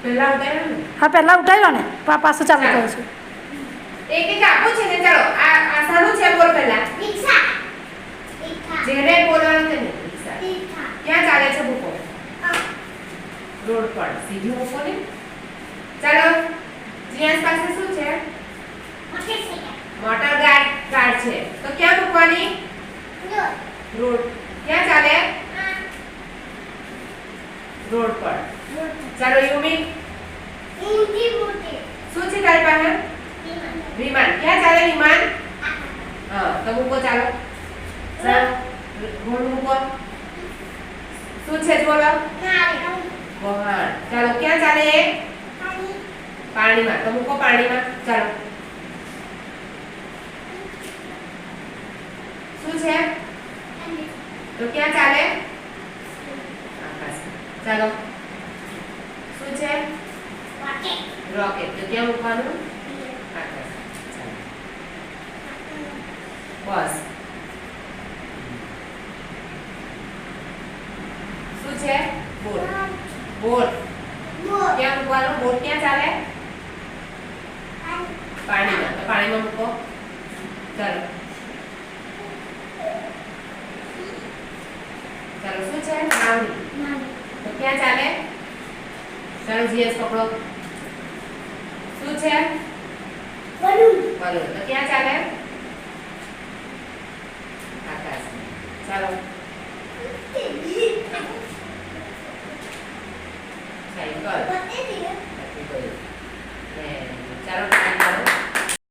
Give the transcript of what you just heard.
પહેલા ઉતાર્યો ને? હા પહેલા ઉઠાવ્યો ને પાછું ચાલુ કરું છું. એક આપું છે ને, ચાલો આ સારું છે, બોલ પહેલા. રિક્ષા. જેને બોલવાનું છે ને, રિક્ષા. ક્યાં ચાલે છે મૂકો? રોડ પર. સીધું મૂકો ને. ચાલો જીયાસ પાસે શું છે? મોટર કાર છે. તો ક્યાં મૂકવાની? રોડ. ક્યાં ચાલે? રોડ પર. ચાલો યુમી, શું છે તારી પાસે? વિમાન. ક્યાં ચાલે વિમાન? હા, તો મૂકો ચાલો. ચાલો બોલ મૂકો. શું છે બોલો? વહાણ. ચાલો ક્યાં ચાલે એ? પાણીમાં. તો મૂકો પાણીમાં. ચાલો. શું છે? તો ક્યાં ચાલે? આકાશમાં. ચાલો. શું છે? રોકેટ. તો ક્યાં મૂકવાનું? આકાશમાં. ચાલો. બસ. શું છે? બોટ. બોટ. ક્યાં મૂકવાનું? બોટ ક્યાં ચાલે? પાણીમાં. તો પાણીમાં મૂકો. ચાલો. ચાલો શું છે? નાવડી. તો ક્યાં ચાલે? ચાલો જીએસ પકડો. શું છે? બલૂન. તો ક્યાં ચાલે? આકાશમાં. ચાલો.